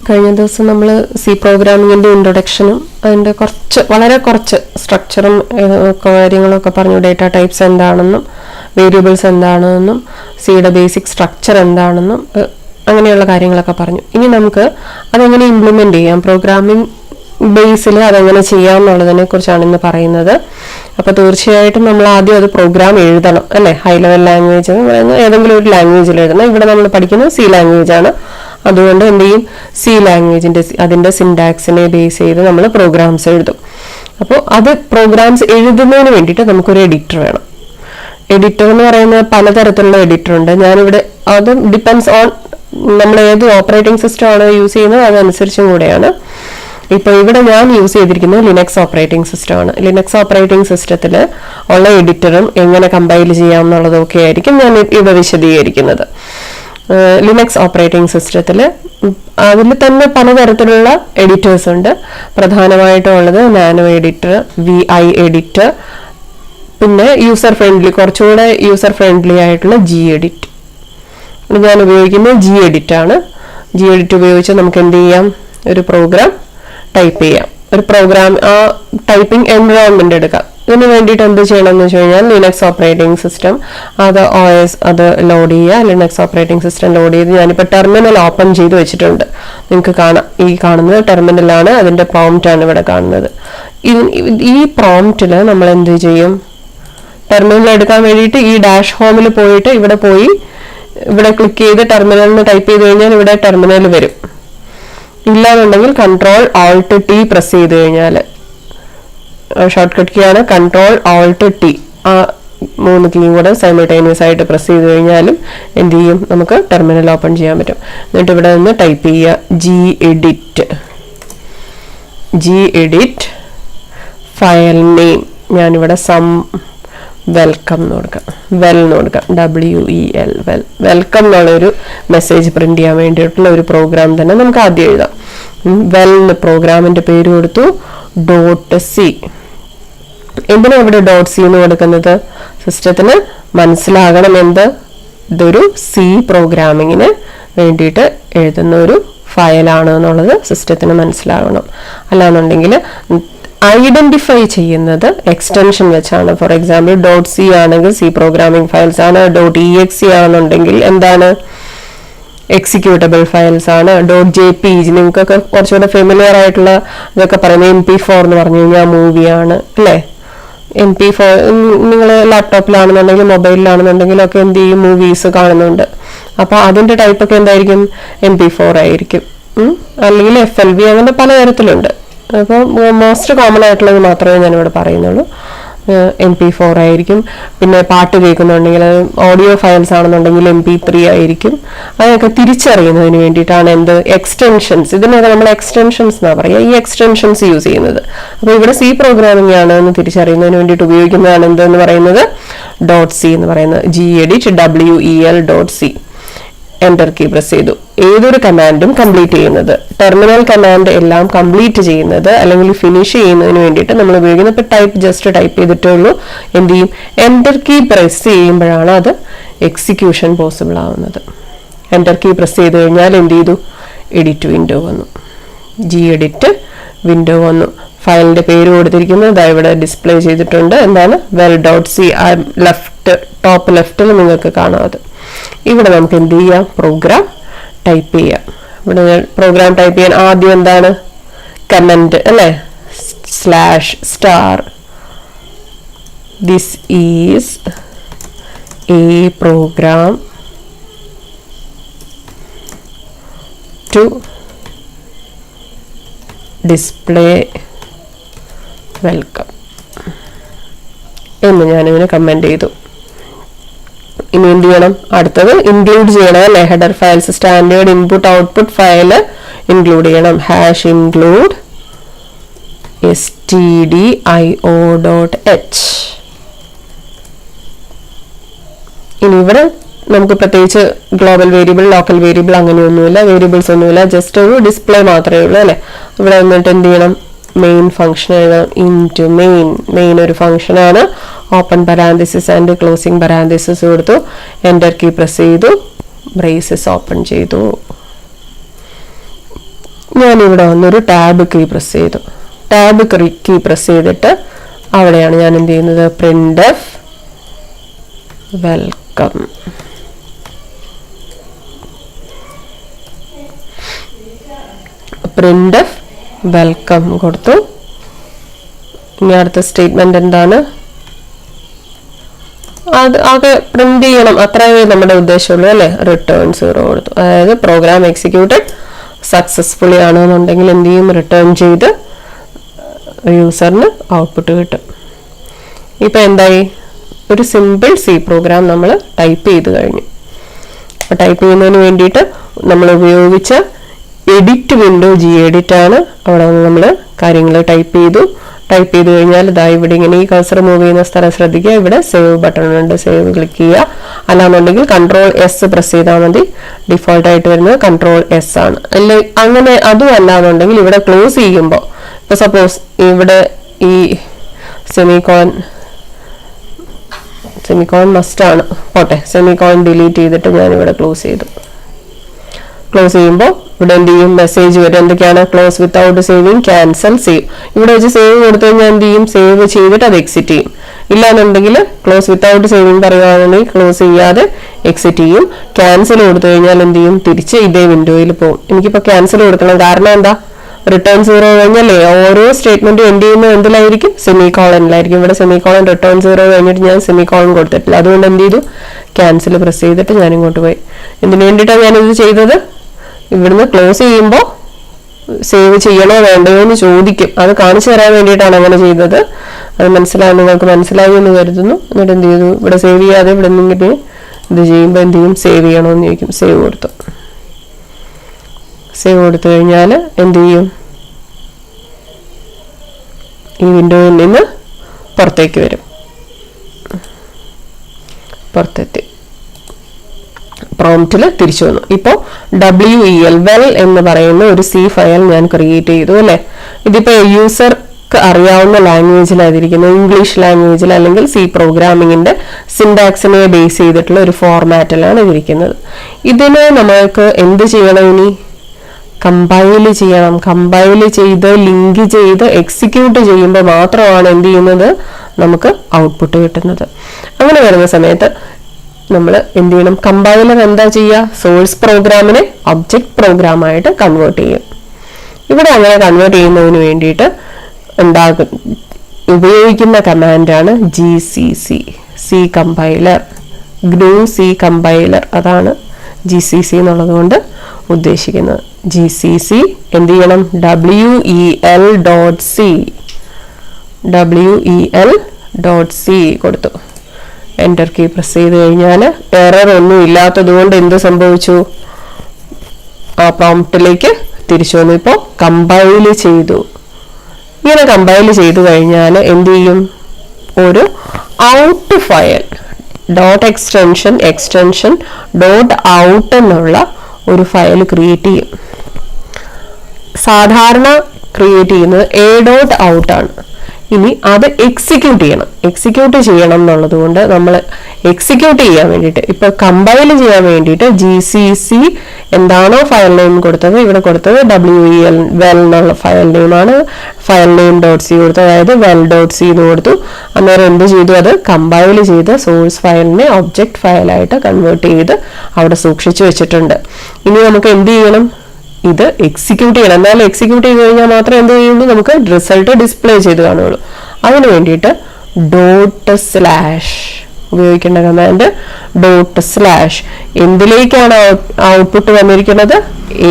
കഴിഞ്ഞ ദിവസം നമ്മൾ സി പ്രോഗ്രാമിങ്ങിൻ്റെ ഇൻട്രൊഡക്ഷനും അതിൻ്റെ വളരെ കുറച്ച് സ്ട്രക്ചറും കാര്യങ്ങളൊക്കെ പറഞ്ഞു. ഡേറ്റ ടൈപ്സ് എന്താണെന്നും വേരിയബിൾസ് എന്താണെന്നും സിയുടെ ബേസിക് സ്ട്രക്ചർ എന്താണെന്നും അങ്ങനെയുള്ള കാര്യങ്ങളൊക്കെ പറഞ്ഞു. ഇനി നമുക്ക് അതെങ്ങനെ ഇംപ്ലിമെൻ്റ് ചെയ്യാം, പ്രോഗ്രാമിംഗ് ബേസിൽ അതെങ്ങനെ ചെയ്യാം എന്നുള്ളതിനെ കുറിച്ചാണ് ഇന്ന് പറയുന്നത്. അപ്പോൾ തീർച്ചയായിട്ടും നമ്മൾ ആദ്യം അത് പ്രോഗ്രാം എഴുതണം അല്ലേ. ഹൈ ലെവൽ ലാംഗ്വേജ് എന്ന് പറയുന്നത് ഏതെങ്കിലും ഒരു ലാംഗ്വേജിൽ എഴുതണം. ഇവിടെ നമ്മൾ പഠിക്കുന്നത് സി ലാംഗ്വേജ് ആണ്. അതുകൊണ്ട് എന്ത് ചെയ്യും, സി ലാംഗ്വേജിൻ്റെ അതിൻ്റെ സിൻടാക്സിനെ ബേസ് ചെയ്ത് നമ്മൾ പ്രോഗ്രാംസ് എഴുതും. അപ്പോൾ അത് പ്രോഗ്രാംസ് എഴുതുന്നതിന് വേണ്ടിയിട്ട് നമുക്കൊരു എഡിറ്റർ വേണം. എഡിറ്റർ എന്ന് പറയുന്നത് പലതരത്തിലുള്ള എഡിറ്റർ ഉണ്ട്. ഞാനിവിടെ അത് ഡിപ്പെൻഡ്സ് ഓൺ നമ്മൾ ഏത് ഓപ്പറേറ്റിംഗ് സിസ്റ്റം ആണ് യൂസ് ചെയ്യുന്നത് അതനുസരിച്ചും കൂടെയാണ്. ഇപ്പോൾ ഇവിടെ ഞാൻ യൂസ് ചെയ്തിരിക്കുന്നത് ലിനക്സ് ഓപ്പറേറ്റിംഗ് സിസ്റ്റമാണ്. ലിനക്സ് ഓപ്പറേറ്റിംഗ് സിസ്റ്റത്തിൽ ഉള്ള എഡിറ്ററും എങ്ങനെ കമ്പൈൽ ചെയ്യാം എന്നുള്ളതൊക്കെ ആയിരിക്കും ഞാൻ ഇവിടെ വിശദീകരിക്കുന്നത്. ലിനക്സ് ഓപ്പറേറ്റിംഗ് സിസ്റ്റത്തിൽ അതിൽ തന്നെ പലതരത്തിലുള്ള എഡിറ്റേഴ്സ് ഉണ്ട്. പ്രധാനമായിട്ടുള്ളത് നാനോ എഡിറ്റർ, VI എഡിറ്റർ, പിന്നെ കുറച്ചുകൂടെ യൂസർ ഫ്രണ്ട്ലി ആയിട്ടുള്ള ജി എഡിറ്റ്. ഞാൻ ഉപയോഗിക്കുന്നത് ജി എഡിറ്റ് ആണ്. ജി എഡിറ്റ് ഉപയോഗിച്ച് നമുക്ക് എന്ത് ചെയ്യാം, ഒരു പ്രോഗ്രാം ടൈപ്പ് ചെയ്യാം. ഒരു പ്രോഗ്രാം ടൈപ്പിംഗ് എൻവയോൺമെന്റ് എടുക്കാം. ഇതിന് വേണ്ടിയിട്ട് എന്ത് ചെയ്യണമെന്ന് വെച്ച് കഴിഞ്ഞാൽ ലിനക്സ് ഓപ്പറേറ്റിംഗ് സിസ്റ്റം അത് OS അത് ലോഡ് ചെയ്യുക. ലിനക്സ് ഓപ്പറേറ്റിംഗ് സിസ്റ്റം ലോഡ് ചെയ്ത് ഞാനിപ്പോൾ ടെർമിനൽ ഓപ്പൺ ചെയ്ത് വെച്ചിട്ടുണ്ട്. നിങ്ങൾക്ക് കാണാം, ഈ കാണുന്നത് ടെർമിനലാണ്. അതിൻ്റെ പ്രോംപ്റ്റാണ് ഇവിടെ കാണുന്നത്. ഈ പ്രോംപ്റ്റിൽ നമ്മൾ എന്ത് ചെയ്യും, ടെർമിനൽ എടുക്കാൻ വേണ്ടിയിട്ട് ഈ ഡാഷ് ഹോമിൽ പോയിട്ട് ഇവിടെ ക്ലിക്ക് ചെയ്ത് ടെർമിനലിന് ടൈപ്പ് ചെയ്ത് കഴിഞ്ഞാൽ ഇവിടെ ടെർമിനൽ വരും. ഇല്ലാന്നുണ്ടെങ്കിൽ Ctrl-Alt-T പ്രസ് ചെയ്ത് കഴിഞ്ഞാൽ, ഷോർട്ട് കട്ട് കീ ആണ് Ctrl-Alt-T, ആ 3 കീയും കൂടെ സൈമിൾട്ടേനിയസ് ആയിട്ട് പ്രസ് ചെയ്ത് കഴിഞ്ഞാലും എന്ത് ചെയ്യും, നമുക്ക് ടെർമിനൽ ഓപ്പൺ ചെയ്യാൻ പറ്റും. എന്നിട്ട് ഇവിടെ നിന്ന് ടൈപ്പ് ചെയ്യുക ജി എഡിറ്റ് ഫയൽ നെയിം. ഞാനിവിടെ വെൽക്കം എന്ന് കൊടുക്കാം, WEL വെൽക്കം എന്നുള്ളൊരു മെസ്സേജ് പ്രിന്റ് ചെയ്യാൻ വേണ്ടിയിട്ടുള്ള ഒരു പ്രോഗ്രാം തന്നെ നമുക്ക് ആദ്യം എഴുതാം. പ്രോഗ്രാമിന്റെ പേര് കൊടുത്തു .c. എന്തിനാണ് ഇവിടെ .c എന്ന് കൊടുക്കുന്നത്, സിസ്റ്റത്തിന് മനസ്സിലാകണം ഇതൊരു സി പ്രോഗ്രാമിങ്ങിന് വേണ്ടിയിട്ട് എഴുതുന്ന ഒരു ഫയലാണ് എന്നുള്ളത് സിസ്റ്റത്തിന് മനസ്സിലാകണം. അല്ലാന്നുണ്ടെങ്കിൽ ഐഡന്റിഫൈ ചെയ്യുന്നത് എക്സ്റ്റൻഷൻ വെച്ചാണ്. ഫോർ എക്സാമ്പിൾ .c ആണെങ്കിൽ സി പ്രോഗ്രാമിംഗ് ഫയൽസ് ആണ്, .exe ആണെന്നുണ്ടെങ്കിൽ എന്താണ്, എക്സിക്യൂട്ടബിൾ ഫയൽസ് ആണ്, .jpg നിങ്ങൾക്കൊക്കെ കുറച്ചുകൂടെ ഫെമിലിയർ ആയിട്ടുള്ള ഇതൊക്കെ പറയുന്നത് MP4 എന്ന് പറഞ്ഞു കഴിഞ്ഞാൽ മൂവിയാണ് അല്ലേ. MP4 നിങ്ങൾ ലാപ്ടോപ്പിലാണെന്നുണ്ടെങ്കിൽ മൊബൈലിലാണെന്നുണ്ടെങ്കിലും ഒക്കെ എന്ത് ചെയ്യും, മൂവീസ് കാണുന്നുണ്ട്. അപ്പോൾ അതിൻ്റെ ടൈപ്പൊക്കെ എന്തായിരിക്കും, MP4 ആയിരിക്കും, അല്ലെങ്കിൽ FLV, അങ്ങനെ പലതരത്തിലുണ്ട്. അപ്പോൾ മോസ്റ്റ് കോമൺ ആയിട്ടുള്ളത് മാത്രമേ ഞാനിവിടെ പറയുന്നുള്ളൂ. MP4 ആയിരിക്കും. പിന്നെ പാട്ട് കേൾക്കുന്നുണ്ടെങ്കിൽ ഓഡിയോ ഫയൽസ് ആണെന്നുണ്ടെങ്കിൽ MP3 ആയിരിക്കും. അതൊക്കെ തിരിച്ചറിയുന്നതിന് വേണ്ടിയിട്ടാണ് എക്സ്റ്റൻഷൻസ്, ഇതിനൊക്കെ നമ്മൾ എക്സ്റ്റൻഷൻസ് എന്നാണ് പറയുക, ഈ എക്സ്റ്റൻഷൻസ് യൂസ് ചെയ്യുന്നത്. അപ്പോൾ ഇവിടെ സി പ്രോഗ്രാമിംഗ് ആണ് എന്ന് തിരിച്ചറിയുന്നതിന് വേണ്ടിയിട്ട് ഉപയോഗിക്കുന്നതാണ് എന്തെന്ന് പറയുന്നത് .c എന്ന് പറയുന്നത്. gedit .c. Enter key press ചെയ്തു. ഏതൊരു കമാൻഡും കംപ്ലീറ്റ് ചെയ്യുന്നത്, ടെർമിനൽ കമാൻഡ് എല്ലാം കംപ്ലീറ്റ് ചെയ്യുന്നത് അല്ലെങ്കിൽ ഫിനിഷ് ചെയ്യുന്നതിന് വേണ്ടിയിട്ട് നമ്മൾ ഉപയോഗിക്കുന്നത്. ഇപ്പോൾ ജസ്റ്റ് ടൈപ്പ് ചെയ്തിട്ടുള്ളൂ, എന്ത് ചെയ്യും, എൻ്റർ കീ പ്രസ് ചെയ്യുമ്പോഴാണ് അത് എക്സിക്യൂഷൻ പോസിബിൾ ആവുന്നത്. എൻ്റർ കീ പ്രസ് ചെയ്ത് കഴിഞ്ഞാൽ എന്ത് ചെയ്തു, എഡിറ്റ് വിൻഡോ വന്നു, gedit വിൻഡോ വന്നു. ഫയലിന്റെ പേര് കൊടുത്തിരിക്കുന്നത് ഇവിടെ ഡിസ്പ്ലേ ചെയ്തിട്ടുണ്ട്. എന്താണ്, .c. ടോപ്പ് ലെഫ്റ്റിൽ നിങ്ങൾക്ക് കാണാം. അത് ഇവിടെ നമുക്ക് എന്ത് ചെയ്യാം, പ്രോഗ്രാം ടൈപ്പ് ചെയ്യാം. ഇവിടെ പ്രോഗ്രാം ടൈപ്പ് ചെയ്യാൻ ആദ്യം എന്താണ്, കമന്റ് അല്ലേ, /* this is a program to display welcome എന്ന് ഞാനിങ്ങനെ കമന്റ് ചെയ്തു. ഇനി എന്ത് ചെയ്യണം, അടുത്തത് ഇൻക്ലൂഡ് ചെയ്യണം അല്ലെ, header files standard input output file include ചെയ്യണം. #include stdio.h. ഇനി ഇവിടെ നമുക്ക് പ്രത്യേകിച്ച് ഗ്ലോബൽ വേരിയബിൾ, ലോക്കൽ വേരിയബിൾ അങ്ങനെയൊന്നുമില്ല, വേരിയബിൾസ് ഒന്നുമില്ല, ജസ്റ്റ് ഒരു ഡിസ്പ്ലേ മാത്രമേ ഉള്ളൂ അല്ലെ. ഇവിടെ വന്നിട്ട് എന്ത് ചെയ്യണം, മെയിൻ ഫംഗ്ഷൻ എഴുതാം. ഇൻറ്റു മെയിൻ ഒരു ഫംഗ്ഷനാണ്. Open parenthesis and closing parenthesis കൊടുത്തു. എൻ്റർ കീ പ്രസ് ചെയ്തു, ബ്രേസസ് ഓപ്പൺ ചെയ്തു. ഞാനിവിടെ വന്നൊരു ടാബ് കീ പ്രസ് ചെയ്തു. ടാബ് കീ പ്രസ് ചെയ്തിട്ട് അവിടെയാണ് ഞാൻ എന്ത് ചെയ്യുന്നത്, printf വെൽക്കം. printf വെൽക്കം കൊടുത്തു. ഇനി അടുത്ത സ്റ്റേറ്റ്മെന്റ് എന്താണ്, അത് ആകെ പ്രിന്റ് ചെയ്യണം, അത്രയേ നമ്മുടെ ഉദ്ദേശമുള്ളൂ അല്ലേ. റിട്ടേൺ 0 കൊടുത്തു. അതായത് പ്രോഗ്രാം എക്സിക്യൂട്ടഡ് സക്സസ്ഫുള്ളി ആണെന്നുണ്ടെങ്കിൽ എന്ത് ചെയ്യും, റിട്ടേൺ ചെയ്ത് യൂസറിന് ഔട്ട്പുട്ട് കിട്ടും. ഇപ്പം എന്തായി, ഒരു സിമ്പിൾ സി പ്രോഗ്രാം നമ്മൾ ടൈപ്പ് ചെയ്ത് കഴിഞ്ഞു. അപ്പോൾ ടൈപ്പ് ചെയ്യുന്നതിന് വേണ്ടിയിട്ട് നമ്മൾ ഉപയോഗിച്ച എഡിറ്റ് വിൻഡോ gedit ആണ്. അവിടെ നിന്ന് നമ്മൾ കാര്യങ്ങൾ ടൈപ്പ് ചെയ്തു. ടൈപ്പ് ചെയ്ത് കഴിഞ്ഞാൽ ഇതാ ഇവിടെ ഇങ്ങനെ ഈ കഴ്സർ മൂവ് ചെയ്യുന്ന സ്ഥലം ശ്രദ്ധിക്കുക. ഇവിടെ സേവ് ബട്ടൺ ഉണ്ട്, സേവ് ക്ലിക്ക് ചെയ്യുക. അല്ലാന്നുണ്ടെങ്കിൽ Ctrl+S പ്രസ് ചെയ്താൽ മതി. ഡിഫോൾട്ടായിട്ട് വരുന്നത് Ctrl+S ആണ്. അല്ലെ അങ്ങനെ അതും അല്ലാന്നുണ്ടെങ്കിൽ ഇവിടെ ക്ലോസ് ചെയ്യുമ്പോൾ, ഇപ്പോൾ സപ്പോസ് ഇവിടെ ഈ സെമിക്കോൺ മസ്റ്റാണ്, പോട്ടെ, സെമിക്കോൺ ഡിലീറ്റ് ചെയ്തിട്ട് ഞാനിവിടെ ക്ലോസ് ചെയ്തു. ക്ലോസ് ചെയ്യുമ്പോൾ ഇവിടെ എന്ത് ചെയ്യും, മെസ്സേജ് വരും. എന്തൊക്കെയാണ്, close without saving, cancel, save. ഇവിടെ വെച്ച് സേവ് കൊടുത്തു കഴിഞ്ഞാൽ എന്ത് ചെയ്യും, സേവ് ചെയ്തിട്ട് അത് എക്സിറ്റ് ചെയ്യും. ഇല്ലാന്നുണ്ടെങ്കിൽ ക്ലോസ് വിത്തൗട്ട് സേവിങ് പറയുകയാണെങ്കിൽ ക്ലോസ് ചെയ്യാതെ എക്സിറ്റ് ചെയ്യും. ക്യാൻസൽ കൊടുത്തു കഴിഞ്ഞാൽ എന്ത് ചെയ്യും, തിരിച്ച് ഇതേ വിൻഡോയിൽ പോകും. എനിക്കിപ്പോൾ ക്യാൻസൽ കൊടുക്കണം, കാരണം എന്താ, റിട്ടേൺ 0 കഴിഞ്ഞല്ലേ ഓരോ സ്റ്റേറ്റ്മെന്റും എൻഡ് ചെയ്യുന്നത് എന്തിലായിരിക്കും, സെമിക്കോളനിലായിരിക്കും. ഇവിടെ സെമിക്കോളൻ റിട്ടേൺ 0 കഴിഞ്ഞിട്ട് ഞാൻ സെമിക്കോളൻ കൊടുത്തിട്ടില്ല. അതുകൊണ്ട് എന്ത് ചെയ്തു, ക്യാൻസൽ പ്രസ് ചെയ്തിട്ട് ഞാൻ ഇങ്ങോട്ട് പോയി. എന്തിനു വേണ്ടിയിട്ടാണ് ഞാനിത് ചെയ്തത്, ഇവിടുന്ന് ക്ലോസ് ചെയ്യുമ്പോൾ സേവ് ചെയ്യണോ വേണ്ടയോ എന്ന് ചോദിക്കും. അത് കാണിച്ചു തരാൻ വേണ്ടിയിട്ടാണ് അങ്ങനെ ചെയ്തത്. അത് നിങ്ങൾക്ക് മനസ്സിലായി എന്ന് കരുതുന്നു. എന്നിട്ട് എന്ത് ചെയ്തു, ഇവിടെ സേവ് ചെയ്യാതെ ഇവിടെ നിന്നിട്ട് ഇത് ചെയ്യുമ്പോൾ എന്ത് ചെയ്യും, സേവ് ചെയ്യണമെന്ന് ചോദിക്കും. സേവ് കൊടുത്തു. സേവ് കൊടുത്തു കഴിഞ്ഞാൽ എന്ത് ചെയ്യും, ഈ വിൻഡോയിൽ നിന്ന് പുറത്തേക്ക് വരും. പുറത്തെത്തി പ്രോംപ്റ്റിൽ തിരിച്ചു വന്നു. ഇപ്പോൾ WEL വെൽ എന്ന് പറയുന്ന ഒരു C ഫയൽ ഞാൻ ക്രിയേറ്റ് ചെയ്തു അല്ലേ. ഇതിപ്പോൾ യൂസർക്ക് അറിയാവുന്ന ലാംഗ്വേജിലായിരിക്കുന്നത്, ഇംഗ്ലീഷ് ലാംഗ്വേജിൽ അല്ലെങ്കിൽ C പ്രോഗ്രാമിങ്ങിന്റെ സിൻടാക്സിനെ ബേസ് ചെയ്തിട്ടുള്ള ഒരു ഫോർമാറ്റിലാണ് ഇരിക്കുന്നത്. ഇതിന് നമ്മൾക്ക് എന്ത് ചെയ്യണം, ഇനി കമ്പൈൽ ചെയ്യണം. കമ്പൈൽ ചെയ്ത് ലിങ്ക് ചെയ്ത് എക്സിക്യൂട്ട് ചെയ്യുമ്പോൾ മാത്രമാണ് എന്ത് ചെയ്യുന്നത്, നമുക്ക് ഔട്ട്പുട്ട് കിട്ടുന്നത്. അങ്ങനെ വരുന്ന സമയത്ത് നമ്മൾ എന്ത് ചെയ്യണം, കമ്പൈലർ എന്താ ചെയ്യുക, സോഴ്സ് പ്രോഗ്രാമിനെ ഒബ്ജക്റ്റ് പ്രോഗ്രാമായിട്ട് കൺവേർട്ട് ചെയ്യും. ഇവിടെ അങ്ങനെ കൺവേർട്ട് ചെയ്യുന്നതിന് വേണ്ടിയിട്ട് ഉപയോഗിക്കുന്ന കമാൻഡാണ് GCC, C compiler, GNU C compiler. അതാണ് GCC എന്നുള്ളത് കൊണ്ട് ഉദ്ദേശിക്കുന്നത്. GCC എന്ത് ചെയ്യണം, WEL.C കൊടുത്തു. എൻ്റർ കീ പ്രസ് ചെയ്ത് കഴിഞ്ഞാൽ എറർ ഒന്നും ഇല്ലാത്തത് കൊണ്ട് എന്ത് സംഭവിച്ചു, ആ പ്രോംപ്റ്റിലേക്ക് തിരിച്ചു വന്നു. ഇപ്പോൾ കമ്പൈൽ ചെയ്തു. ഇങ്ങനെ കമ്പൈൽ ചെയ്തു കഴിഞ്ഞാൽ എന്ത് ചെയ്യും, ഒരു ഔട്ട് ഫയൽ എക്സ്റ്റൻഷൻ .out എന്നുള്ള ഒരു ഫയൽ ക്രിയേറ്റ് ചെയ്യും. സാധാരണ ക്രിയേറ്റ് ചെയ്യുന്നത് A.out ആണ്. ഇനി അത് എക്സിക്യൂട്ട് ചെയ്യണം എന്നുള്ളത് കൊണ്ട് നമ്മൾ എക്സിക്യൂട്ട് ചെയ്യാൻ വേണ്ടിയിട്ട്, ഇപ്പൊ കമ്പൈൽ ചെയ്യാൻ വേണ്ടിയിട്ട് GCC എന്താണോ ഫയൽ നെയിം കൊടുത്തത്, ഇവിടെ കൊടുത്തത് WEL വെൽ എന്നുള്ള ഫയൽ നെയിമാണ്. ഫയൽ നെയിം .c കൊടുത്തു, അതായത് well.c എന്ന് കൊടുത്തു. അന്നേരം എന്ത് ചെയ്തു, അത് കമ്പൈൽ ചെയ്ത് സോഴ്സ് ഫയലിനെ ഒബ്ജക്റ്റ് ഫയലായിട്ട് കൺവേർട്ട് ചെയ്ത് അവിടെ സൂക്ഷിച്ചു വെച്ചിട്ടുണ്ട്. ഇനി നമുക്ക് എന്ത് ചെയ്യണം, ഇത് എക്സിക്യൂട്ട് ചെയ്യണം. എന്നാലും എക്സിക്യൂട്ട് ചെയ്ത് കഴിഞ്ഞാൽ മാത്രമേ എന്ത് ചെയ്യുള്ളൂ, നമുക്ക് റിസൾട്ട് ഡിസ്പ്ലേ ചെയ്ത് കാണുള്ളൂ. അതിന് വേണ്ടിയിട്ട് ./ ഉപയോഗിക്കേണ്ട കമാൻഡ് ./ എന്തിലേക്കാണ് ഔട്ട്പുട്ട് വന്നിരിക്കുന്നത്,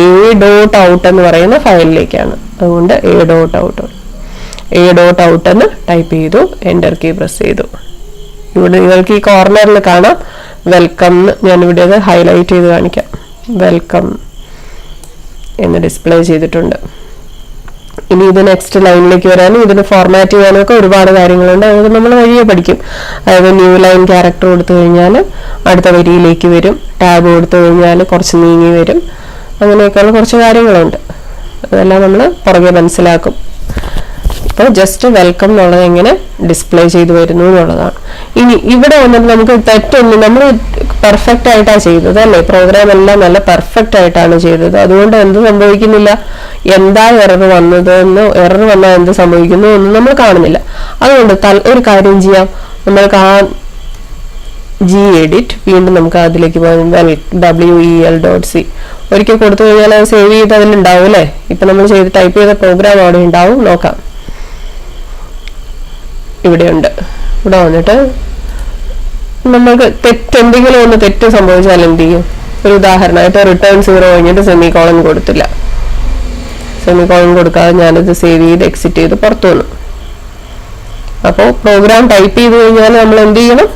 A.out എന്ന് പറയുന്ന ഫയലിലേക്കാണ്. അതുകൊണ്ട് A.out എന്ന് ടൈപ്പ് ചെയ്തു. എൻ്റർ കീ പ്രസ് ചെയ്തു. ഇവിടെ നിങ്ങൾക്ക് ഈ കോർണറിൽ കാണാം വെൽക്കം. ഞാനിവിടെ അത് ഹൈലൈറ്റ് ചെയ്ത് കാണിക്കാം. വെൽക്കം എന്ന് ഡിസ്പ്ലേ ചെയ്തിട്ടുണ്ട്. ഇനി ഇത് നെക്സ്റ്റ് ലൈനിലേക്ക് വരാനും ഇതിന് ഫോർമാറ്റ് ചെയ്യാനും ഒക്കെ ഒരുപാട് കാര്യങ്ങളുണ്ട്. അതായത് നമ്മൾ വഴിയെ പഠിക്കും. അതായത് ന്യൂ ലൈൻ ക്യാരക്ടർ കൊടുത്തു കഴിഞ്ഞാൽ അടുത്ത വരിയിലേക്ക് വരും. ടാബ് കൊടുത്തു കഴിഞ്ഞാൽ കുറച്ച് നീങ്ങി വരും. അങ്ങനെയൊക്കെയുള്ള കുറച്ച് കാര്യങ്ങളുണ്ട്. അതെല്ലാം നമ്മൾ പുറകെ മനസ്സിലാക്കും. ഇപ്പോൾ ജസ്റ്റ് വെൽക്കം എന്നുള്ളത് എങ്ങനെ ഡിസ്പ്ലേ ചെയ്തു വരുന്നു എന്നുള്ളതാണ്. ഇനി ഇവിടെ വന്നിട്ട് നമുക്ക് തെറ്റൊന്നും, നമ്മൾ പെർഫെക്റ്റ് ആയിട്ടാണ് ചെയ്തത് അല്ലേ, പ്രോഗ്രാം എല്ലാം നല്ല പെർഫെക്റ്റ് ആയിട്ടാണ് ചെയ്തത്. അതുകൊണ്ട് എന്ത് സംഭവിക്കുന്നില്ല, എന്താ എറർ വന്നതെന്ന്, എറർ വന്നാൽ എന്ത് സംഭവിക്കുന്നു ഒന്നും നമ്മൾ കാണുന്നില്ല. അതുകൊണ്ട് ഒരു കാര്യം ചെയ്യാം, നമ്മൾക്ക് ആ gedit വീണ്ടും നമുക്ക് അതിലേക്ക് പോകാം. wel.c ഒരിക്കൽ കൊടുത്തു കഴിഞ്ഞാൽ അത് സേവ് ചെയ്ത് അതിലുണ്ടാവും അല്ലേ. ഇപ്പൊ നമ്മൾ ടൈപ്പ് ചെയ്ത പ്രോഗ്രാം അവിടെ ഉണ്ടാവും. നോക്കാം, ഇവിടെയുണ്ട്. ഇവിടെ വന്നിട്ട് നമുക്ക് എന്തെങ്കിലും ഒന്ന് തെറ്റ് സംഭവിച്ചാൽ എന്ത് ചെയ്യും? ഒരു ഉദാഹരണമായിട്ട് റിട്ടേൺ 0 കഴിഞ്ഞിട്ട് സെമികോളൻ കൊടുത്തില്ല. സെമികോളൻ കൊടുക്കാതെ ഞാനിത് സേവ് ചെയ്ത് എക്സിറ്റ് ചെയ്ത് പുറത്തു വന്നു. അപ്പോൾ പ്രോഗ്രാം ടൈപ്പ് ചെയ്ത് കഴിഞ്ഞാൽ നമ്മൾ എന്ത് ചെയ്യണം?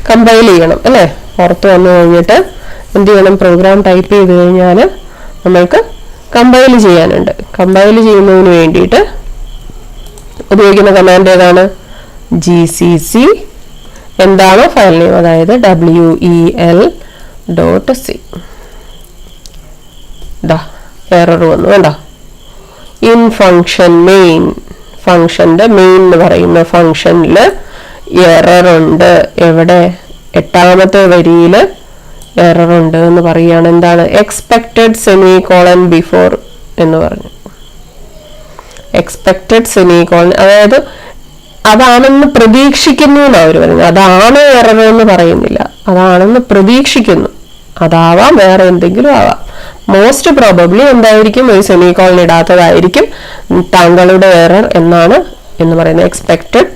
കമ്പൈൽ ചെയ്യണം അല്ലേ. പുറത്ത് വന്നു കഴിഞ്ഞിട്ട് എന്ത് ചെയ്യണം? പ്രോഗ്രാം ടൈപ്പ് ചെയ്ത് കഴിഞ്ഞാൽ നമ്മൾക്ക് കമ്പൈൽ ചെയ്യാനുണ്ട്. കമ്പൈൽ ചെയ്യുന്നതിന് വേണ്ടിയിട്ട് ഉപയോഗിക്കുന്ന കമാൻഡ് ഏതാണ്? gcc എന്താണ് ഫയൽ നെയിം, അതായത് wel.c. എറർ വന്നു വേണ്ട. ഇൻ ഫംഗ്ഷൻ മെയിൻ, ഫംഗ്ഷന്റെ മെയിൻ എന്ന് പറയുന്ന ഫംഗ്ഷനിൽ എറർ ഉണ്ട്. എവിടെ? 8ാമത്തെ വരിയിൽ എറർ ഉണ്ട് എന്ന് പറയുകയാണ്. എന്താണ്? എക്സ്പെക്റ്റഡ് സെമികോളൻ ബിഫോർ എന്ന് പറഞ്ഞു. എക്സ്പെക്റ്റഡ് സെമികോളൻ, അതായത് അതാണെന്ന് പ്രതീക്ഷിക്കുന്നു എന്നാണ് അവർ പറയുന്നത്. അതാണ് എറർ എന്ന് പറയുന്നില്ല, അതാണെന്ന് പ്രതീക്ഷിക്കുന്നു. അതാവാം, വേറെ എന്തെങ്കിലും ആവാം. മോസ്റ്റ് പ്രോബബ്ലി എന്തായിരിക്കും? ഒരു സെമികോളൻ ഇടാത്തതായിരിക്കും താങ്കളുടെ എറർ എന്നാണ് എന്ന് പറയുന്നത്. എക്സ്പെക്റ്റഡ്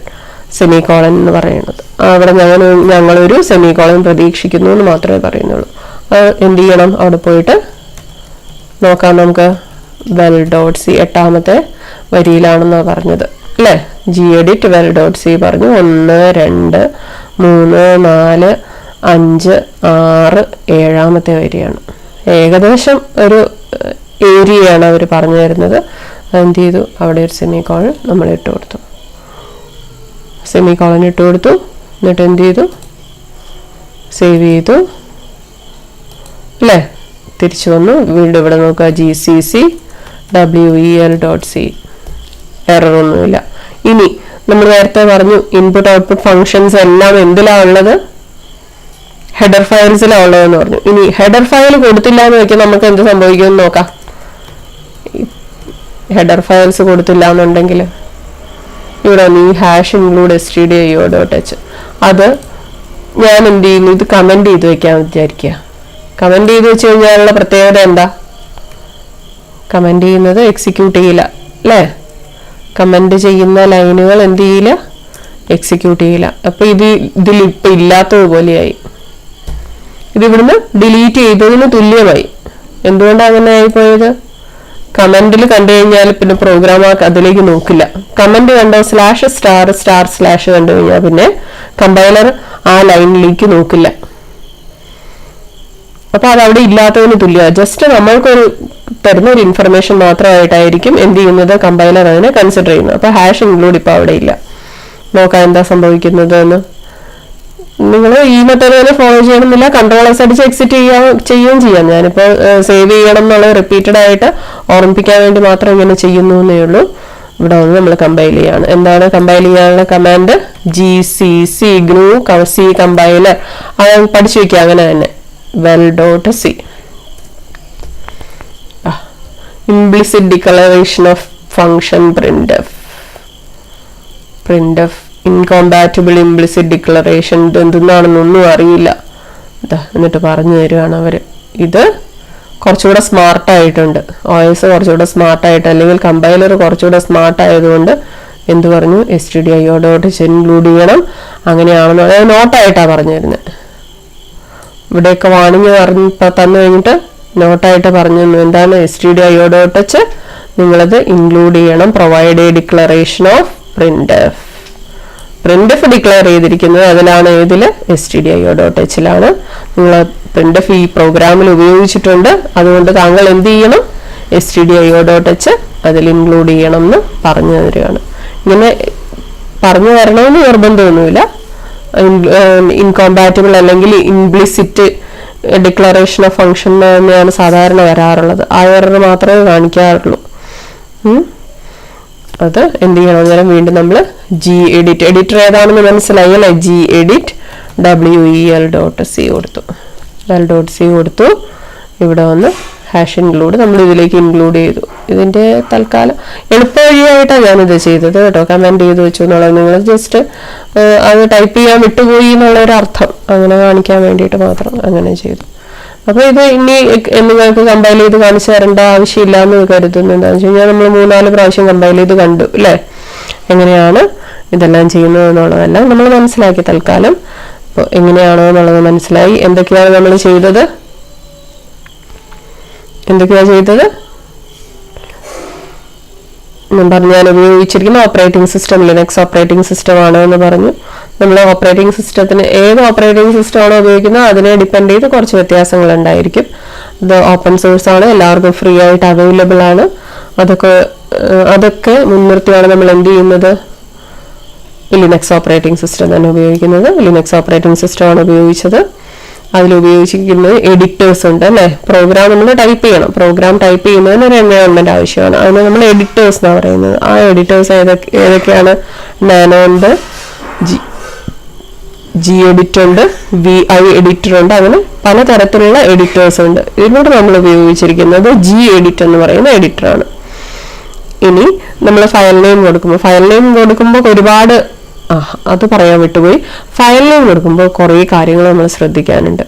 സെമികോളൻ എന്ന് പറയുന്നത്. അവിടെ ഞങ്ങളൊരു സെമികോളൻ പ്രതീക്ഷിക്കുന്നു എന്ന് മാത്രമേ പറയുന്നുള്ളൂ. എന്ത് ചെയ്യണം? അവിടെ പോയിട്ട് നോക്കാം നമുക്ക്. wel.c 8ാമത്തെ വരിയിലാണെന്നാണ് പറഞ്ഞത് അല്ലേ. gedit wel.c പറഞ്ഞു. 1 2 3 4 5 6 7ാമത്തെ വരിയാണ്. ഏകദേശം ഒരു ഏരിയയാണ് അവർ പറഞ്ഞു തരുന്നത്. എന്ത് ചെയ്തു? അവിടെ ഒരു സെമികോളൻ നമ്മൾ ഇട്ട് കൊടുത്തു. സെമികോളൻ ഇട്ട് കൊടുത്തു. എന്നിട്ട് എന്ത് ചെയ്തു? സേവ് ചെയ്തു അല്ലേ. തിരിച്ചു വന്നു. വീണ്ടും ഇവിടെ നോക്കുക, gcc wel.c എറർ ഒന്നുമില്ല. ഇനി നമ്മൾ നേരത്തെ പറഞ്ഞു ഇൻപുട്ട് ഔട്ട്പുട്ട് ഫങ്ഷൻസ് എല്ലാം എന്തിലാണ് ഉള്ളത്? ഹെഡർ ഫയൽസിലാണ് ഉള്ളതെന്ന് പറഞ്ഞു. ഇനി ഹെഡർ ഫയൽ കൊടുത്തില്ല എന്ന് വെച്ചാൽ നമുക്ക് എന്ത് സംഭവിക്കുമെന്ന് നോക്കാം. ഹെഡർ ഫയൽസ് കൊടുത്തില്ല എന്നുണ്ടെങ്കിൽ ഇവിടെ ഈ #include stdio.h അത് ഞാൻ എന്ത് ചെയ്യുന്നു? ഇത് കമന്റ് ചെയ്ത് വെക്കാന്ന് വിചാരിക്കുക. കമന്റ് ചെയ്ത് വെച്ച് കഴിഞ്ഞാലുള്ള പ്രത്യേകത എന്താ? കമന്റ് ചെയ്യുന്നത് എക്സിക്യൂട്ട് ചെയ്യില്ല അല്ലേ. കമന്റ് ചെയ്യുന്ന ലൈനുകൾ എന്ത് ചെയ്യില്ല? എക്സിക്യൂട്ട് ചെയ്യില്ല. അപ്പൊ ഇതിലിപ്പൊ ഇല്ലാത്തതുപോലെയായി. ഇതിവിടുന്ന് ഡിലീറ്റ് ചെയ്തതിന് തുല്യമായി. എന്തുകൊണ്ടാണ് അങ്ങനെ ആയിപ്പോയത്? കമന്റിൽ കണ്ടു കഴിഞ്ഞാൽ പിന്നെ പ്രോഗ്രാം അതിലേക്ക് നോക്കില്ല. കമന്റ് കണ്ടോ /**/ കണ്ടു കഴിഞ്ഞാൽ പിന്നെ കമ്പൈലർ ആ ലൈനിലേക്ക് നോക്കില്ല. അപ്പൊ അത് അവിടെ ഇല്ലാത്തതിന് തുല്യമാണ്. ജസ്റ്റ് നമ്മൾക്കൊരു തരുന്ന ഒരു ഇൻഫർമേഷൻ മാത്രമായിട്ടായിരിക്കും എന്ത് ചെയ്യുന്നത്? കമ്പൈലർ അതിനെ കൺസിഡർ ചെയ്യുന്നത്. അപ്പൊ #include ഇപ്പൊ അവിടെ ഇല്ല. നോക്കാം എന്താ സംഭവിക്കുന്നത് എന്ന്. നിങ്ങൾ ഈ മെത്തേഡ് തന്നെ ഫോളോ ചെയ്യണമെന്നില്ല. Ctrl+S അടിച്ച് എക്സിറ്റ് ചെയ്യുകയും ചെയ്യാം. ഞാനിപ്പോൾ സേവ് ചെയ്യണം എന്നുള്ളത് റിപ്പീറ്റഡ് ആയിട്ട് ഓർമ്മിപ്പിക്കാൻ വേണ്ടി മാത്രം ഇങ്ങനെ ചെയ്യുന്നു എന്നേ ഉള്ളൂ. ഇവിടെ വന്ന് നമ്മൾ കമ്പൈൽ ചെയ്യാണ്. എന്താണ് കമ്പൈൽ ചെയ്യാനുള്ള command? gcc GNU C compiler. അത് പഠിച്ചു വെക്കുക അങ്ങനെ തന്നെ. wel.c implicit declaration of function printf incompatible implicit declaration. ഇത് എന്തെന്നാണെന്നൊന്നും അറിയില്ല. എന്നിട്ട് പറഞ്ഞു തരുവാണ് അവര്. ഇത് കുറച്ചുകൂടെ സ്മാർട്ട് ആയിട്ടുണ്ട്. OS കുറച്ചുകൂടെ സ്മാർട്ട് ആയിട്ട്, അല്ലെങ്കിൽ കമ്പൈലർ കുറച്ചുകൂടെ സ്മാർട്ട് ആയതുകൊണ്ട് എന്ത് പറഞ്ഞു? stdio.h ഇൻക്ലൂഡ് ചെയ്യണം. അങ്ങനെയാണെന്ന് നോട്ടായിട്ടാണ് പറഞ്ഞു തരുന്നത്. ഇവിടെയൊക്കെ വാണിംഗ് തന്നു കഴിഞ്ഞിട്ട് നോട്ടായിട്ട് പറഞ്ഞു തന്നു. എന്താണ്? stdio.h നിങ്ങളത് ഇൻക്ലൂഡ് ചെയ്യണം. Provide A declaration of printf declare ചെയ്തിരിക്കുന്നത് അതിലാണ്. ഏതിൽ? stdio.hലാണ്. നിങ്ങൾ printf ഈ പ്രോഗ്രാമിൽ ഉപയോഗിച്ചിട്ടുണ്ട്. അതുകൊണ്ട് താങ്കൾ എന്ത് ചെയ്യണം? stdio.h അതിൽ ഇൻക്ലൂഡ് ചെയ്യണം എന്ന് പറഞ്ഞു തരികയാണ്. ഇങ്ങനെ പറഞ്ഞു തരണമെന്ന് നിർബന്ധമൊന്നുമില്ല. ഇൻകോമ്പാറ്റബിൾ അല്ലെങ്കിൽ ഇംപ്ലിസിറ്റ് ഡിക്ലറേഷൻ ഓഫ് ഫംഗ്ഷൻ തന്നെയാണ് സാധാരണ വരാറുള്ളത്. ആ എറർ മാത്രമേ കാണിക്കാറുള്ളൂ. അത് എന്ത് ചെയ്യണം? അന്നേരം വീണ്ടും നമ്മൾ gedit എഡിറ്റർ ഏതാണെന്ന് മനസ്സിലായി അല്ലേ. gedit wel.c കൊടുത്തു. wel.c കൊടുത്തു. ഇവിടെ വന്ന് #include നമ്മൾ ഇതിലേക്ക് ഇൻക്ലൂഡ് ചെയ്തു. ഇതിൻ്റെ തൽക്കാലം എളുപ്പ വഴിയായിട്ടാണ് ഞാനിത് ചെയ്തത് കേട്ടോ. കമൻറ്റ് ചെയ്ത് വെച്ചു എന്നുള്ളത് നിങ്ങൾ ജസ്റ്റ് അത് ടൈപ്പ് ചെയ്യാൻ വിട്ടുപോയി എന്നുള്ളൊരു അർത്ഥം അങ്ങനെ കാണിക്കാൻ വേണ്ടിയിട്ട് മാത്രം അങ്ങനെ ചെയ്തു. അപ്പോൾ ഇത് ഇനി നിങ്ങൾക്ക് കമ്പൈൽ ചെയ്ത് കാണിച്ചു തരേണ്ട ആവശ്യമില്ല എന്ന് കരുതുന്നു. എന്താണെന്ന് വെച്ച് കഴിഞ്ഞാൽ നമ്മൾ 3-4 പ്രാവശ്യം കമ്പൈൽ ചെയ്ത് കണ്ടു അല്ലേ, എങ്ങനെയാണ് ഇതെല്ലാം ചെയ്യുന്നത് എന്നുള്ളതെല്ലാം നമ്മൾ മനസ്സിലാക്കി തൽക്കാലം. അപ്പോൾ എങ്ങനെയാണോ എന്നുള്ളത് മനസ്സിലായി. എന്തൊക്കെയാണ് നമ്മൾ ചെയ്തത്, ഞാൻ ഉപയോഗിച്ചിരിക്കുന്ന operating system Linux operating system ആണ് എന്ന് പറഞ്ഞു. നമ്മൾ ഓപ്പറേറ്റിംഗ് സിസ്റ്റത്തിന് ഏത് ഓപ്പറേറ്റിംഗ് സിസ്റ്റം ആണോ ഉപയോഗിക്കുന്നത് അതിനെ ഡിപ്പെൻഡ് ചെയ്ത് കുറച്ച് വ്യത്യാസങ്ങൾ ഉണ്ടായിരിക്കും. ഇത് ഓപ്പൺ സോഴ്സ് ആണ്, എല്ലാവർക്കും ഫ്രീ ആയിട്ട് അവൈലബിൾ ആണ്. അതൊക്കെ മുൻനിർത്തിയാണ് നമ്മൾ എന്ത് ചെയ്യുന്നത്, ലിനക്സ് ഓപ്പറേറ്റിംഗ് സിസ്റ്റം തന്നെ ഉപയോഗിക്കുന്നത്. ലിനക്സ് ഓപ്പറേറ്റിംഗ് സിസ്റ്റം ആണ് ഉപയോഗിച്ചത്. അതിലുപയോഗിച്ചിരിക്കുന്നത് എഡിറ്റേഴ്സ് ഉണ്ട് അല്ലേ. പ്രോഗ്രാം നമ്മൾ ടൈപ്പ് ചെയ്യണം. പ്രോഗ്രാം ടൈപ്പ് ചെയ്യുന്നതിന് ഒരു എൻവയോൺമെന്റ് ആവശ്യമാണ്. അതിന് നമ്മൾ എഡിറ്റേഴ്സ് എന്നാണ് പറയുന്നത്. ആ എഡിറ്റേഴ്സ് ഏതൊക്കെയാണ്? നാനോ ഉണ്ട്, ജി എഡിറ്റ് ഉണ്ട്, VI എഡിറ്റർ ഉണ്ട്, അങ്ങനെ പലതരത്തിലുള്ള എഡിറ്റേഴ്സ് ഉണ്ട്. ഇതിനോട് നമ്മൾ ഉപയോഗിച്ചിരിക്കുന്നത് ജി എഡിറ്റ് എന്ന് പറയുന്ന എഡിറ്ററാണ്. ഇനി നമ്മൾ ഫയൽ നെയിം കൊടുക്കുമ്പോൾ ഒരുപാട് അത് പറയാൻ വിട്ടുപോയി. ഫയൽ നെയിം കൊടുക്കുമ്പോൾ കുറേ കാര്യങ്ങൾ നമ്മൾ ശ്രദ്ധിക്കാനുണ്ട്.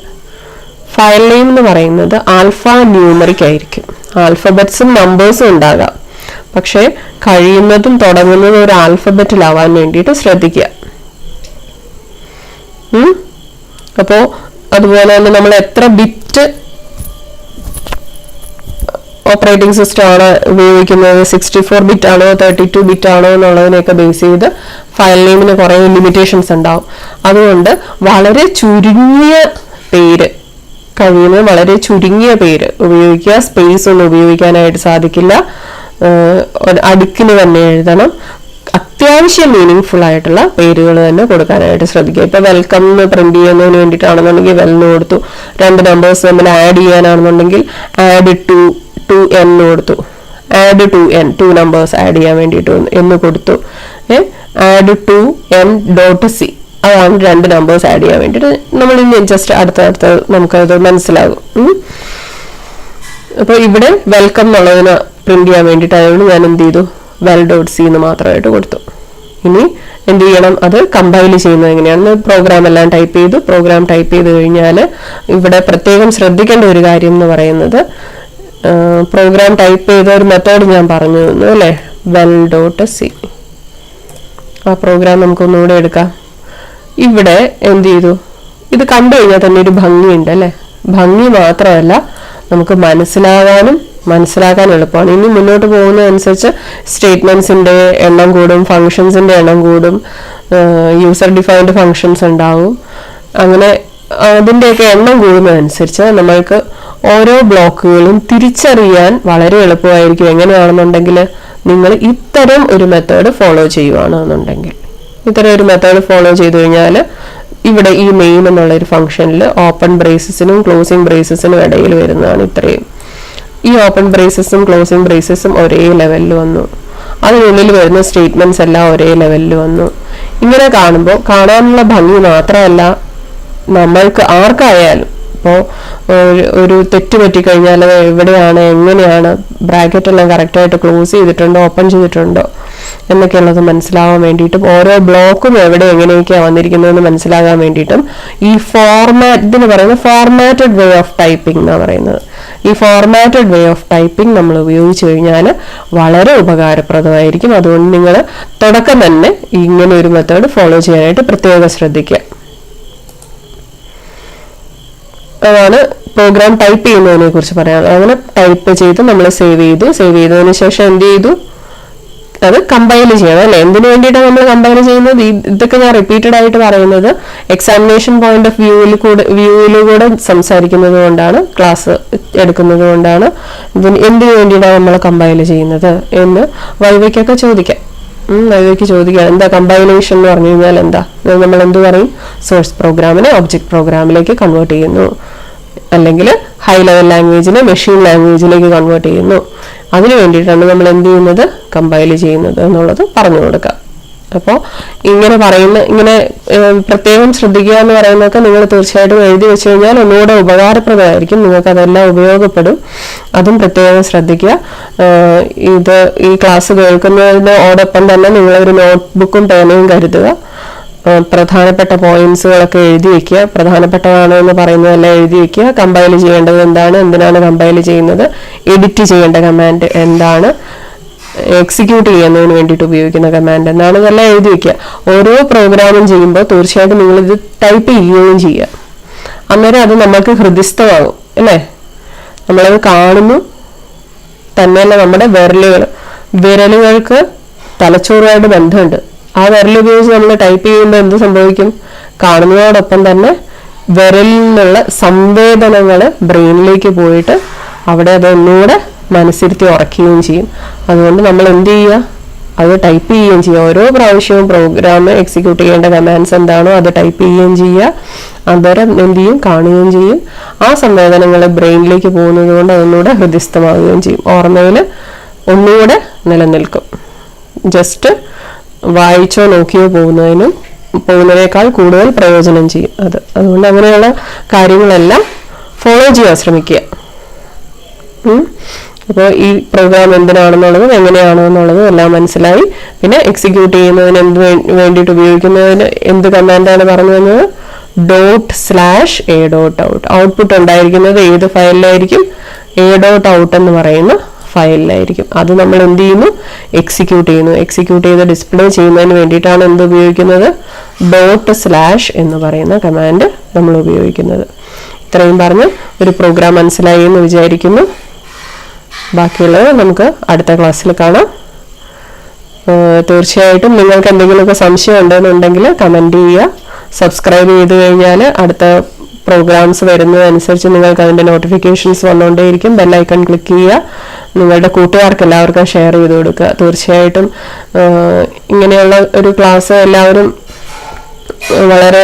ഫയൽ നെയിം എന്ന് പറയുന്നത് ആൽഫ ന്യൂമറിക് ആയിരിക്കും. ആൽഫബറ്റ്സും നമ്പേഴ്സും ഉണ്ടാകാം, പക്ഷെ കഴിയുന്നതും തുടങ്ങുന്നതും ഒരു ആൽഫബറ്റിലാവാൻ വേണ്ടിയിട്ട് ശ്രദ്ധിക്കുക. അപ്പോൾ അതുപോലെ തന്നെ നമ്മൾ എത്ര ബിറ്റ് ഓപ്പറേറ്റിംഗ് സിസ്റ്റം ആണ് ഉപയോഗിക്കുന്നത്, 64 ബിറ്റ് ആണോ 32 ബിറ്റ് ആണോ എന്നുള്ളതിനെയൊക്കെ ബേസ് ചെയ്ത് ഫയൽ നെയിമിന് കുറേ ലിമിറ്റേഷൻസ് ഉണ്ടാവും. അതുകൊണ്ട് വളരെ ചുരുങ്ങിയ പേര്, കഴിയുന്നത് വളരെ ചുരുങ്ങിയ പേര് ഉപയോഗിക്കുക. സ്പേസ് ഒന്നും ഉപയോഗിക്കാനായിട്ട് സാധിക്കില്ല. അടുക്കിന് തന്നെ എഴുതണം. അത്യാവശ്യം മീനിങ് ഫുൾ ആയിട്ടുള്ള പേരുകൾ തന്നെ കൊടുക്കാനായിട്ട് ശ്രദ്ധിക്കുക. ഇപ്പൊ വെൽക്കം എന്ന് പ്രിന്റ് ചെയ്യുന്നതിന് വേണ്ടിയിട്ടാണെന്നുണ്ടെങ്കിൽ വെൽന്ന് കൊടുത്തു. 2 നമ്പേഴ്സ് തമ്മിൽ ആഡ് ചെയ്യാനാണെന്നുണ്ടെങ്കിൽ ആഡ് ടു എൻ കൊടുത്തു. Add two N 2 numbers add ചെയ്യാൻ വേണ്ടിയിട്ട് എന്ന് കൊടുത്തു. Add two N dot C അതാണ് 2 നമ്പേഴ്സ് ആഡ് ചെയ്യാൻ വേണ്ടിയിട്ട്. നമ്മൾ ഇനി ജസ്റ്റ് അടുത്ത നമുക്കത് മനസ്സിലാകും. അപ്പൊ ഇവിടെ വെൽക്കം എന്നുള്ളതിന് പ്രിന്റ് ചെയ്യാൻ വേണ്ടിയിട്ടായതുകൊണ്ട് ഞാൻ എന്ത് ചെയ്തു, വെൽ ഡോട്ട് സി എന്ന് മാത്രമായിട്ട് കൊടുത്തു. ഇനി എന്ത് ചെയ്യണം, അത് കമ്പൈൽ ചെയ്യുന്നത് എങ്ങനെയാണെന്ന് പ്രോഗ്രാം എല്ലാം ടൈപ്പ് ചെയ്തു. പ്രോഗ്രാം ടൈപ്പ് ചെയ്ത് കഴിഞ്ഞാൽ ഇവിടെ പ്രത്യേകം ശ്രദ്ധിക്കേണ്ട ഒരു കാര്യം എന്ന് പറയുന്നത്, പ്രോഗ്രാം ടൈപ്പ് ചെയ്ത ഒരു മെത്തേഡ് ഞാൻ പറഞ്ഞു തന്നു അല്ലേ, വെൽ ഡോട്ട് സി. ആ പ്രോഗ്രാം നമുക്കൊന്നുകൂടെ എടുക്കാം. ഇവിടെ എന്ത് ചെയ്തു, ഇത് കണ്ടു കഴിഞ്ഞാൽ തന്നെ ഒരു ഭംഗിയുണ്ട് അല്ലേ. ഭംഗി മാത്രമല്ല, നമുക്ക് മനസ്സിലാക്കാൻ എളുപ്പമാണ്. ഇനി മുന്നോട്ട് പോകുന്നതനുസരിച്ച് സ്റ്റേറ്റ്മെന്റ്സിന്റെ എണ്ണം കൂടും, ഫങ്ഷൻസിന്റെ എണ്ണം കൂടും, യൂസർ ഡിഫൈൻഡ് ഫങ്ഷൻസ് ഉണ്ടാവും. അങ്ങനെ അതിൻ്റെയൊക്കെ എണ്ണം കൂടുന്നതനുസരിച്ച് നമ്മൾക്ക് ഓരോ ബ്ലോക്കുകളും തിരിച്ചറിയാൻ വളരെ എളുപ്പമായിരിക്കും. എങ്ങനെയാണെന്നുണ്ടെങ്കിൽ നിങ്ങൾ ഇത്തരം ഒരു മെത്തേഡ് ഫോളോ ചെയ്യുകയാണെന്നുണ്ടെങ്കിൽ, ഇത്തരം ഒരു മെത്തേഡ് ഫോളോ ചെയ്തു കഴിഞ്ഞാൽ ഇവിടെ ഈ മെയിൻ എന്നുള്ള ഒരു ഫംഗ്ഷനിൽ ഓപ്പൺ ബ്രേസസിനും ക്ലോസിംഗ് ബ്രേസസിനും ഇടയിൽ വരുന്നതാണ് ഇത്രയും. ഈ ഓപ്പൺ ബ്രേസസും ക്ലോസിംഗ് ബ്രേസസും ഒരേ ലെവലിൽ വന്നു. അതിനുള്ളിൽ വരുന്ന സ്റ്റേറ്റ്മെന്റ്സ് എല്ലാം ഒരേ ലെവലിൽ വന്നു. ഇങ്ങനെ കാണുമ്പോൾ കാണാനുള്ള ഭംഗി മാത്രമല്ല, നമ്മൾക്ക് ആർക്കായാലും ഇപ്പോൾ ഒരു തെറ്റ് പറ്റിക്കഴിഞ്ഞാൽ എവിടെയാണ്, എങ്ങനെയാണ്, ബ്രാക്കറ്റ് എല്ലാം കറക്റ്റായിട്ട് ക്ലോസ് ചെയ്തിട്ടുണ്ടോ ഓപ്പൺ ചെയ്തിട്ടുണ്ടോ എന്നൊക്കെയുള്ളത് മനസ്സിലാവാൻ വേണ്ടിയിട്ടും ഓരോ ബ്ലോക്കും എവിടെ എങ്ങനെയൊക്കെയാണ് വന്നിരിക്കുന്നതെന്ന് മനസ്സിലാകാൻ വേണ്ടിയിട്ടും ഈ ഇതിന് പറയുന്നത് ഫോർമാറ്റഡ് വേ ഓഫ് ടൈപ്പിംഗ് എന്നാണ് പറയുന്നത്. ഈ ഫോർമാറ്റഡ് വേ ഓഫ് ടൈപ്പിംഗ് നമ്മൾ ഉപയോഗിച്ച് കഴിഞ്ഞാൽ വളരെ ഉപകാരപ്രദമായിരിക്കും. അതുകൊണ്ട് നിങ്ങൾ തുടക്കം തന്നെ ഇങ്ങനെ ഒരു മെത്തേഡ് ഫോളോ ചെയ്യാനായിട്ട് പ്രത്യേകം ശ്രദ്ധിക്കുക. അതാണ് പ്രോഗ്രാം ടൈപ്പ് ചെയ്യുന്നതിനെ കുറിച്ച് പറയാം. അങ്ങനെ ടൈപ്പ് ചെയ്ത് നമ്മൾ സേവ് ചെയ്തതിന് ശേഷം എന്ത് ചെയ്തു, അത് കമ്പൈൽ ചെയ്യണം അല്ലെ. എന്തിനു വേണ്ടിയിട്ടാണ് നമ്മൾ കമ്പൈൽ ചെയ്യുന്നത്? ഇതൊക്കെ ഞാൻ റിപ്പീറ്റഡ് ആയിട്ട് പറയുന്നത് എക്സാമിനേഷൻ പോയിന്റ് ഓഫ് വ്യൂവിലൂടെ സംസാരിക്കുന്നത് കൊണ്ടാണ്, ക്ലാസ് എടുക്കുന്നത് കൊണ്ടാണ്. എന്തിനു വേണ്ടിയിട്ടാണ് നമ്മൾ കമ്പൈൽ ചെയ്യുന്നത് എന്ന് വൈവയ്ക്കൊക്കെ ചോദിക്കാം. എന്താ കമ്പൈലേഷൻ എന്ന് പറഞ്ഞു കഴിഞ്ഞാൽ എന്താ, നമ്മൾ എന്ത് പറയും, സോഴ്സ് പ്രോഗ്രാമിനെ ഒബ്ജക്ട് പ്രോഗ്രാമിലേക്ക് കൺവേർട്ട് ചെയ്യുന്നു, അല്ലെങ്കിൽ ഹൈ ലെവൽ ലാംഗ്വേജിനെ മെഷീൻ ലാംഗ്വേജിലേക്ക് കൺവേർട്ട് ചെയ്യുന്നു. അതിനു വേണ്ടിയിട്ടാണ് നമ്മൾ എന്ത് ചെയ്യുന്നത്, കമ്പൈൽ ചെയ്യുന്നത് എന്നുള്ളത് പറഞ്ഞു കൊടുക്കാം. അപ്പോൾ ഇങ്ങനെ പ്രത്യേകം ശ്രദ്ധിക്കുക എന്ന് പറയുന്നതൊക്കെ നിങ്ങൾ തീർച്ചയായിട്ടും എഴുതി വെച്ച് കഴിഞ്ഞാൽ ഒന്നുകൂടെ ഉപകാരപ്രദമായിരിക്കും, നിങ്ങൾക്ക് അതെല്ലാം ഉപയോഗപ്പെടും. അതും പ്രത്യേകം ശ്രദ്ധിക്കുക. ഈ ക്ലാസ് കേൾക്കുന്നതിനോടൊപ്പം തന്നെ നിങ്ങളൊരു നോട്ട്ബുക്കും പേനയും കരുതുക. പ്രധാനപ്പെട്ട പോയിന്റ്സുകളൊക്കെ എഴുതി വെക്കുക, പ്രധാനപ്പെട്ടതാണ് എന്ന് പറയുന്നതെല്ലാം എഴുതി വെക്കുക. കമ്പൈൽ ചെയ്യേണ്ടത് എന്താണ്, എന്തിനാണ് കമ്പൈൽ ചെയ്യുന്നത്, എഡിറ്റ് ചെയ്യേണ്ട കമാൻഡ് എന്താണ്, എക്സിക്യൂട്ട് ചെയ്യുന്നതിന് വേണ്ടിയിട്ട് ഉപയോഗിക്കുന്ന കമാൻഡ് എന്താണ്, ഇതെല്ലാം എഴുതി വെക്കുക. ഓരോ പ്രോഗ്രാമും ചെയ്യുമ്പോൾ തീർച്ചയായിട്ടും നിങ്ങളിത് ടൈപ്പ് ചെയ്യുകയും ചെയ്യുക. അന്നേരം അത് നമ്മൾക്ക് ഹൃദിസ്ഥമാകും അല്ലേ. നമ്മളത് കാണുന്നു തന്നെയല്ല, നമ്മുടെ വിരലുകൾക്ക് തലച്ചോറുമായിട്ട് ബന്ധമുണ്ട്. ആ വിരലുപയോഗിച്ച് നമ്മൾ ടൈപ്പ് ചെയ്യുമ്പോൾ എന്ത് സംഭവിക്കും? കാണുന്നതോടൊപ്പം തന്നെ വിരലിൽ നിന്നുള്ള സംവേദനങ്ങൾ ബ്രെയിനിലേക്ക് പോയിട്ട് അവിടെ അത് ഒന്നുകൂടെ മനസ്സിരുത്തി ഉറക്കുകയും ചെയ്യും. അതുകൊണ്ട് നമ്മൾ എന്ത് ചെയ്യുക? അത് ടൈപ്പ് ചെയ്യുകയും ചെയ്യുക. ഓരോ പ്രാവശ്യവും പ്രോഗ്രാം എക്സിക്യൂട്ട് ചെയ്യേണ്ട കമാൻഡ്സ് എന്താണോ അത് ടൈപ്പ് ചെയ്യുകയും ചെയ്യുക. അന്നേരം എന്ത് ചെയ്യും? കാണുകയും ചെയ്യും. ആ സംവേദനങ്ങൾ ബ്രെയിനിലേക്ക് പോകുന്നത് കൊണ്ട് അതൊന്നുകൂടെ ഹൃദിസ്ഥമാവുകയും ചെയ്യും. ഓർമ്മയിൽ ഒന്നുകൂടെ നിലനിൽക്കും. ജസ്റ്റ് വായിച്ചോ നോക്കിയോ പോകുന്നതിനേക്കാൾ കൂടുതൽ പ്രയോജനം ചെയ്യും അത്. അതുകൊണ്ട് അങ്ങനെയുള്ള കാര്യങ്ങളെല്ലാം ഫോളോ ചെയ്യാൻ ശ്രമിക്കുക. അപ്പോൾ ഈ പ്രോഗ്രാം എന്തിനാണെന്നുള്ളതും എങ്ങനെയാണെന്നുള്ളതും എല്ലാം മനസ്സിലായി. പിന്നെ എക്സിക്യൂട്ട് ചെയ്യുന്നതിന് വേണ്ടിയിട്ട് ഉപയോഗിക്കുന്നതിന് എന്ത് കമാൻഡാണ് പറഞ്ഞു തന്നത്? ./a.out. ഔട്ട്പുട്ട് ഉണ്ടായിരിക്കുന്നത് ഏത് ഫയലിലായിരിക്കും? a.out എന്ന് പറയുന്ന ഫയലിലായിരിക്കും. അത് നമ്മൾ എന്ത് ചെയ്യുന്നു? എക്സിക്യൂട്ട് ചെയ്യുന്നു. എക്സിക്യൂട്ട് ചെയ്ത് ഡിസ്പ്ലേ ചെയ്യുന്നതിന് വേണ്ടിയിട്ടാണ് എന്ത് ഉപയോഗിക്കുന്നത്? ./ എന്ന് പറയുന്ന കമാൻഡ് നമ്മൾ ഉപയോഗിക്കുന്നത്. ഇത്രയും പറഞ്ഞ് ഒരു പ്രോഗ്രാം മനസ്സിലായി എന്ന് വിചാരിക്കുന്നു. ബാക്കിയുള്ളത് നമുക്ക് അടുത്ത ക്ലാസ്സിൽ കാണാം. തീർച്ചയായിട്ടും നിങ്ങൾക്ക് എന്തെങ്കിലുമൊക്കെ സംശയം ഉണ്ടെന്നുണ്ടെങ്കിൽ കമൻറ്റ് ചെയ്യുക. സബ്സ്ക്രൈബ് ചെയ്ത് കഴിഞ്ഞാൽ അടുത്ത പ്രോഗ്രാംസ് വരുന്നതനുസരിച്ച് നിങ്ങൾക്ക് അതിൻ്റെ നോട്ടിഫിക്കേഷൻസ് വന്നുകൊണ്ടേയിരിക്കും. ബെല്ലൈക്കൺ ക്ലിക്ക് ചെയ്യുക. നിങ്ങളുടെ കൂട്ടുകാർക്ക് എല്ലാവർക്കും ഷെയർ ചെയ്ത് കൊടുക്കുക. തീർച്ചയായിട്ടും ഇങ്ങനെയുള്ള ഒരു ക്ലാസ് എല്ലാവരും വളരെ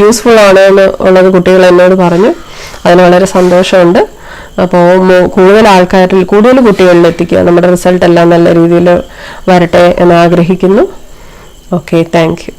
യൂസ്ഫുൾ ആണ് എന്നുള്ളത് കുട്ടികൾ എന്നോട് പറഞ്ഞു. അതിന് വളരെ സന്തോഷമുണ്ട്. അപ്പോൾ കൂടുതൽ കുട്ടികളിൽ എത്തിക്കുക. നമ്മുടെ റിസൾട്ട് എല്ലാം നല്ല രീതിയിൽ വരട്ടെ എന്ന് ആഗ്രഹിക്കുന്നു. Okay, thank you.